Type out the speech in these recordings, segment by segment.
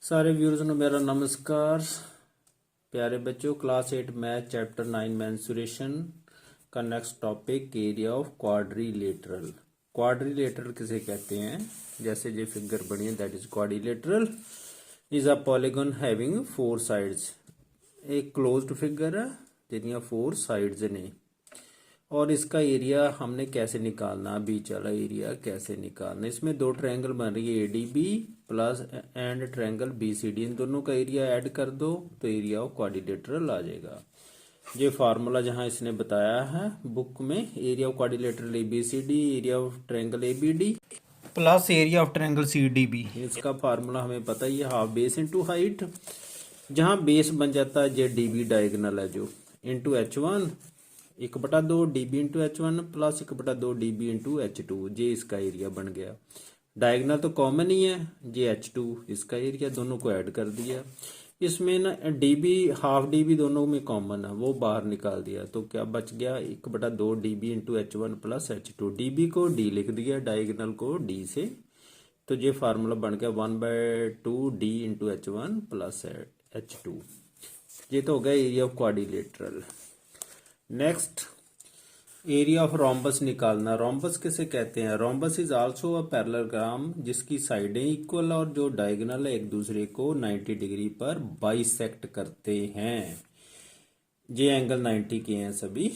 सारे व्यूअर्स ਨੂੰ मेरा नमस्कार। प्यारे बच्चों, क्लास 8 मैथ चैप्टर 9 मेंसुरेशन का next topic area of quadrilateral. Quadrilateral किसे कहते हैं? जैसे ये फिगर बनी है that is quadrilateral is a polygon having 4 sides. एक क्लोज्ड फिगर है जिसकी 4 साइड्स ने और इसका एरिया हमने कैसे निकालना, बीच वाला एरिया कैसे निकालना। इसमें दो ट्रायंगल बन रही है ADB plus and triangle BCD, इन दोनों का एरिया ऐड कर दो तो एरिया ऑफ क्वाड्रिलेटरल आ जाएगा। ये फार्मूला जहां इसने बताया है बुक में, area of quadrilateral ABCD, area of triangle ABD plus area of triangle CDB। इसका फार्मूला हमें पता ही है, हाफ बेस इंटू हाइट। जहां बेस बन जाता है ये DB डायगनल है जो into H1 1/2 DB into H1 plus 1/2 DB into H2, ये इसका एरिया बन गया। डायगनल तो कॉमन ही है, ये H2 इसका एरिया, दोनों को ऐड कर दिया। इसमें ना DB हाफ DB दोनों में कॉमन है, वो बाहर निकाल दिया तो क्या बच गया 1/2 DB into H1 plus H2। DB को D लिख दिया, डायगनल को D से, तो ये फार्मूला बन गया 1/2 D into H1 plus H2। ये तो हो गया area of quadrilateral. Next area of rhombus निकालना। रोम्बस किसे कहते हैं? Rhombus is also a parallelogram जिसकी साइडें इक्वल और जो डायगोनल है एक दूसरे को 90 डिग्री पर बाइसेक्ट करते हैं। ये एंगल 90 के हैं सभी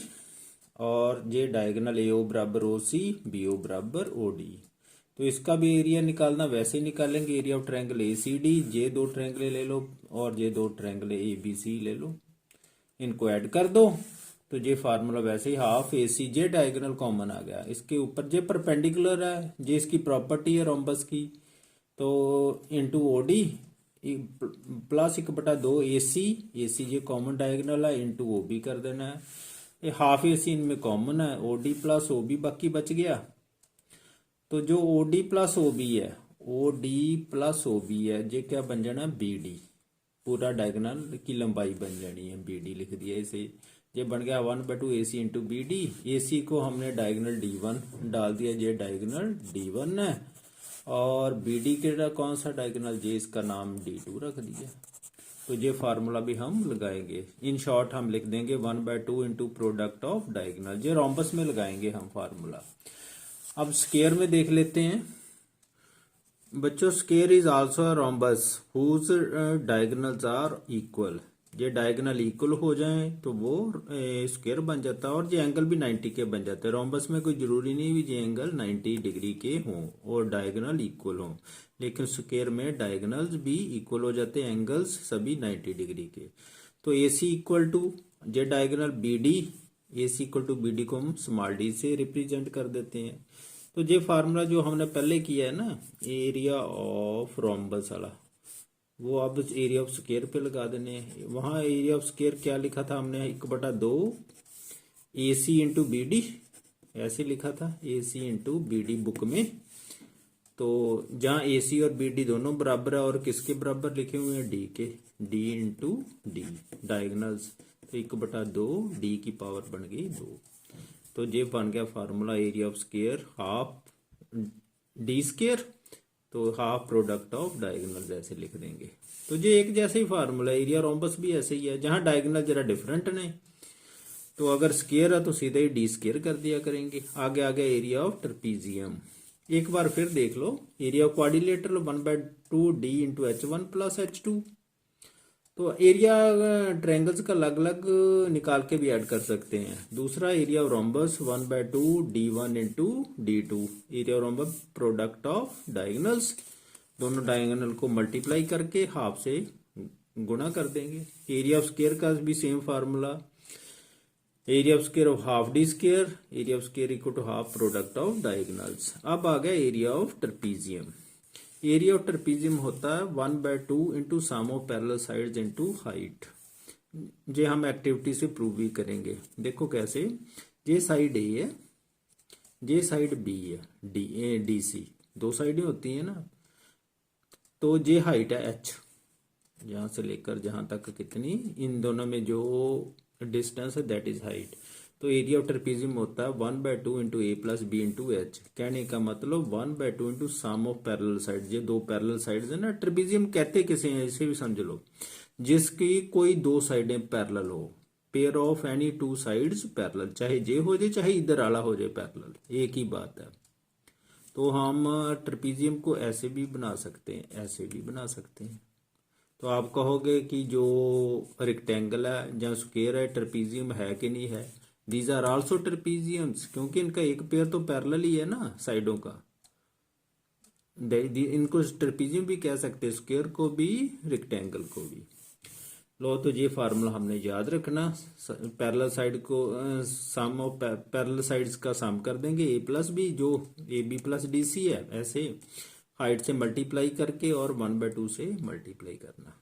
और ये डायगोनल AO बराबर OC, BO बराबर OD। तो इसका भी एरिया निकालना वैसे ही निकालेंगे, एरिया ऑफ ट्रायंगल ACD। ये दो ट्रायंगल ले लो और ये दो ट्रायंगल ABC ले लो, इनको ऐड कर दो तो ये फार्मूला वैसे ही हाफ AC, जे डायगोनल कॉमन आ गया। इसके ऊपर जे परपेंडिकुलर है, जे इसकी प्रॉपर्टी है रोम्बस की, तो इंटू OD प्लस 1/2 AC ये कॉमन डायगोनल है इंटू OB कर देना है। ये हाफ AC इनमें कॉमन है, OD प्लस OB बाकी बच गया। तो जो OD प्लस OB है, OD प्लस OB है, ये क्या बन जाना BD, पूरा डायगोनल की लंबाई बन जानी है, BD लिख दिया इसे। ये बन गया 1/2 AC इंटू BD। AC को हमने डायगोनल D1 डाल दिया, ये डायगोनल D1 है और BD के कौन सा डायगोनल, ये इसका नाम D2 रख दिया। तो ये फार्मूला भी हम लगाएंगे। इन शॉर्ट हम लिख देंगे 1/2 इंटू प्रोडक्ट ऑफ डायगोनल। ये रोम्बस में लगाएंगे हम फार्मूला। अब स्क्वायर में देख लेते हैं बच्चों। Square is also a rhombus whose diagonals are equal. ये डायगोनल इक्वल हो जाए तो वो स्क्वायर बन जाता है और ये एंगल भी 90 के बन जाते हैं। रोम्बस में कोई जरूरी नहीं भी ये एंगल 90 डिग्री के हों और डायगोनल इक्वल हों, लेकिन स्क्वायर में डायगोनल्स भी इक्वल हो जाते हैं, एंगल्स सभी 90 डिग्री के। तो AC इक्वल टू ये diagonal BD, AC equal to BD को हम स्मॉल d से रिप्रेजेंट कर देते हैं। तो ये फार्मूला जो हमने पहले किया है ना, एरिया ऑफ रोम्बस वाला, वो अब एरिया ऑफ स्क्वायर पे लगा देने हैं। वहां एरिया ऑफ स्क्वायर क्या लिखा था हमने, 1/2 AC इंटू BD ऐसे लिखा था, AC इंटू BD बुक में। तो जहां AC और BD दोनों बराबर है और किसके बराबर लिखे हुए हैं, D के, D इंटू D डायगोनल्स, तो 1/2 D की पावर बन गई 2। तो ये बन गया formula area of square half D square, तो हाफ प्रोडक्ट ऑफ डायगोनल ऐसे लिख देंगे। तो ये एक जैसे ही फार्मूला, एरिया रोम्बस भी ऐसे ही है। जहां डायगोनल जरा डिफरेंट ने, तो अगर स्क्वायर है तो सीधे ही D स्क्वायर कर दिया करेंगे। आगे आ गया एरिया ऑफ ट्रेपीजियम। एक बार फिर देख लो, area of quadrilateral 1/2 D into H1 plus H2। तो एरिया ट्रायंगल्स का अलग अलग निकाल के भी ऐड कर सकते हैं। दूसरा area of rhombus 1/2 D1 into D2, area of rhombus product of diagonals, दोनों डायगोनल को मल्टीप्लाई करके हाफ से गुणा कर देंगे। एरिया ऑफ स्क्वायर का भी same formula, area of square of half D square, area of square equal to half product of diagonals. अब आ गया area of trapezium. Area of trapezium होता है 1/2 into sum of parallel sides into height. ये हम activity से prove भी करेंगे। देखो कैसे, ये साइड A है, ये साइड B है, DC दो साइडें होती है ना। तो ये हाइट है H, यहां से लेकर जहां तक कितनी, इन दोनों में जो डिस्टेंस है दैट इज हाइट। तो एरिया ऑफ ट्रेपेजियम होता है 1/2 into a plus b into h. कहने का मतलब 1/2 into sum of parallel side. ये दो पैरेलल साइड्स है ना, ट्रेपेजियम कहते किसे हैं इसे भी समझ लो, जिसकी कोई दो साइडें पैरेलल हो, pair of any two sides parallel, चाहे ये हो जाए चाहे इधर वाला हो जाए पैरेलल, एक ही बात है। तो हम ट्रेपेजियम को ऐसे भी बना सकते हैं, ऐसे भी बना सकते हैं। तो आप कहोगे कि जो रेक्टेंगल है या स्क्वायर है ट्रेपेजियम है कि नहीं है? दीज आर आल्सो ट्रेपेजियम्स, क्योंकि इनका एक पेयर तो पैरेलल ही है ना साइडों का। इनको ट्रेपेजियम भी कह सकते हैं, स्क्वायर को भी रेक्टेंगल को भी। लो तो ये फार्मूला हमने याद रखना। पैरेलल साइड को सम ऑफ पैरेलल साइड्स का सम कर देंगे ए प्लस बी, जो a b plus d c है, ऐसे हाइट से मल्टीप्लाई करके और 1/2 से मल्टीप्लाई करना।